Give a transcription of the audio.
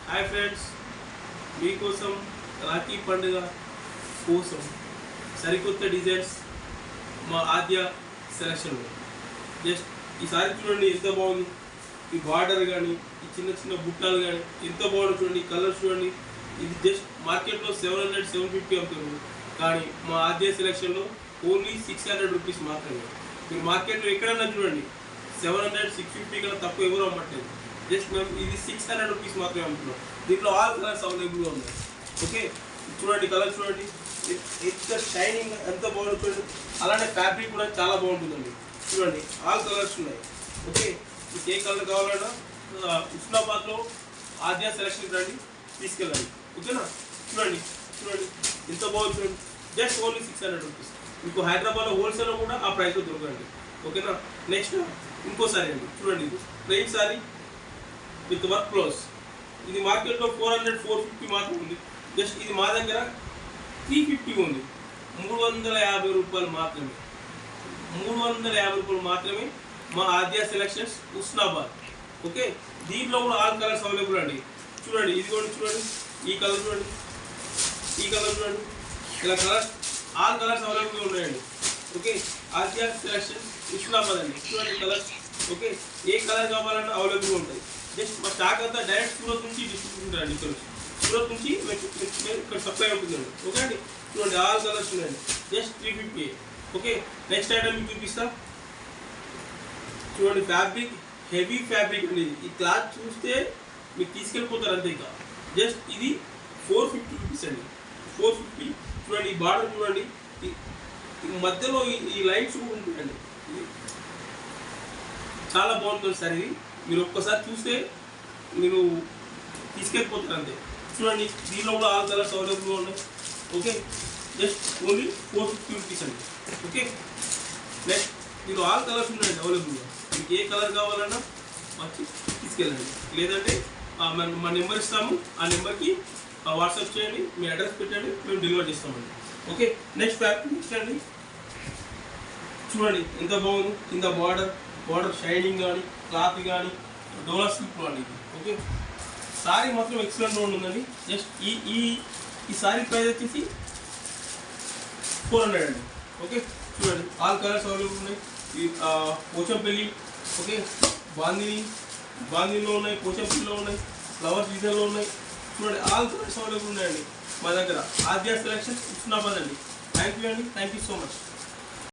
Hi friends, మీకోసం రాఖీ పండుగ కోసం సరికొత్త డిజైన్స్ మా ఆద్య సెలక్షన్లో. జస్ట్ ఈసారి చూడండి ఎంత బాగుంది. ఈ బార్డర్ కానీ ఈ చిన్న చిన్న బుట్టాలు కానీ ఎంత బాగుంది చూడండి. కలర్ చూడండి. ఇది జస్ట్ మార్కెట్లో 700-750 అమ్ముతున్నారు, కానీ మా ఆద్య సెలక్షన్లో ఓన్లీ 600 రూపీస్ మాత్రమే. మీరు మార్కెట్లో ఎక్కడన్నా చూడండి 700-650 కన్నా తక్కువ ఎవరు అమ్మట్లేదు. జస్ట్ మేము ఇది 600 రూపీస్ మాత్రమే అమ్ముతున్నాం. దీంట్లో ఆల్ కలర్స్ అవైలబుల్గా ఉన్నాయి. ఓకే, చూడండి కలర్ చూడండి, ఎంత షైనింగ్ ఎంత బాగుంది చూడండి. అలానే ఫ్యాబ్రిక్ కూడా చాలా బాగుంటుందండి. చూడండి ఆల్ కలర్స్ ఉన్నాయి. ఓకే, మీకు ఏ కలర్ కావాలన్నా ఉస్నాబాద్లో ఆద్య సెలక్షన్ రండి, తీసుకెళ్ళండి. ఓకేనా, చూడండి చూడండి ఎంత బాగుంది చూడండి. Just only 600 rupees. మీకు హైదరాబాద్లో హోల్సేల్లో కూడా ఆ ప్రైస్లో దొరకండి. ఓకేనా, నెక్స్ట్ ఇంకోసారి అండి చూడండి, ఇది plain sorry with work blouse. ఇది మార్కెట్లో 400-450 మాత్రం ఉంది. జస్ట్ ఇది మా దగ్గర 350 ఉంది. 350 రూపాయలు మాత్రమే. 350 రూపాయలు మాత్రమే మా ఆద్య సెలక్షన్స్ ఉస్నాబాద్. ఓకే, దీంట్లో కూడా ఆల్ కలర్స్ అవైలబుల్ అండి. చూడండి ఇది కూడా చూడండి, ఈ కలర్ చూడండి, ఈ కలర్ చూడండి, ఇలా కలర్స్ ఆల్ కలర్స్ అవైలబుల్గా ఉన్నాయండి. ఓకే, ఆద్య సెలక్షన్స్ ఉస్నాబాద్ అండి. చూడండి కలర్స్. ఓకే, ఏ కలర్ కావాలన్నా అవైలబుల్గా ఉంటుంది. జస్ట్ మా స్టాక్ అంతా డైరెక్ట్ సూరత్ నుంచి డిస్ట్రిబ్యూట్ ఉంటారండి. ఇక్కడ సూరత్ నుంచి ఇక్కడ సప్లై ఉంటుందండి. ఓకే అండి, చూడండి ఆల్ కలర్స్ ఉన్నాయండి. జస్ట్ 350. ఓకే, నెక్స్ట్ ఐటమ్ మీకు చూపిస్తా. చూడండి ఫ్యాబ్రిక్ హెవీ ఫ్యాబ్రిక్ అండి. ఈ క్లాత్ చూస్తే మీకు తీసుకెళ్ళిపోతారు అంతే. ఇంకా జస్ట్ ఇది 450 రూపీస్ అండి. 450. చూడండి ఈ బార్డర్ చూడండి, మధ్యలో ఈ లైన్స్ కూడా ఉంటాయండి. ఇది చాలా బాగుంటుంది సార్. ఇది మీరు ఒక్కసారి చూస్తే మీరు తీసుకెళ్ళిపోతారు అంతే. చూడండి దీనిలో కూడా ఆల్ కలర్స్ అవైలబుల్గా ఉన్నాయి. ఓకే, జస్ట్ ఓన్లీ 450 రూపీస్ అండి. ఓకే, నెక్స్ట్ దీనిలో ఆల్ కలర్స్ ఉన్నాయండి అవైలబుల్గా. మీకు ఏ కలర్ కావాలన్నా వచ్చి తీసుకెళ్ళండి. లేదంటే మా నెంబర్ ఇస్తాము, ఆ నెంబర్కి వాట్సాప్ చేయండి, మీ అడ్రస్ పెట్టండి, మేము డెలివరీ చేస్తామండి. ఓకే, నెక్స్ట్ అండి చూడండి ఎంత బాగుంది. కింద బార్డర్ షైనింగ్ కానీ క్లాత్ కానీ డోలా స్లిప్ అండి. ఓకే, సారీ మాత్రం ఎక్సలెంట్గా ఉంటుందండి. జస్ట్ ఈ సారీ ప్రైస్ వచ్చేసి 400 అండి. ఓకే, చూడండి ఆల్ కలర్స్ అవైలబుల్ ఉన్నాయి. ఈ పోచంపల్లి, ఓకే, బాందీలో ఉన్నాయి, పోచంపల్లిలో ఉన్నాయి, ఫ్లవర్స్ డిజైన్లో ఉన్నాయి. చూడండి ఆల్ కలర్స్ అవైలబుల్ ఉన్నాయండి మా దగ్గర. ఆద్య సెలక్షన్ ఉస్నాబాద్ అండి. థ్యాంక్ యూ అండి, థ్యాంక్ యూ సో మచ్.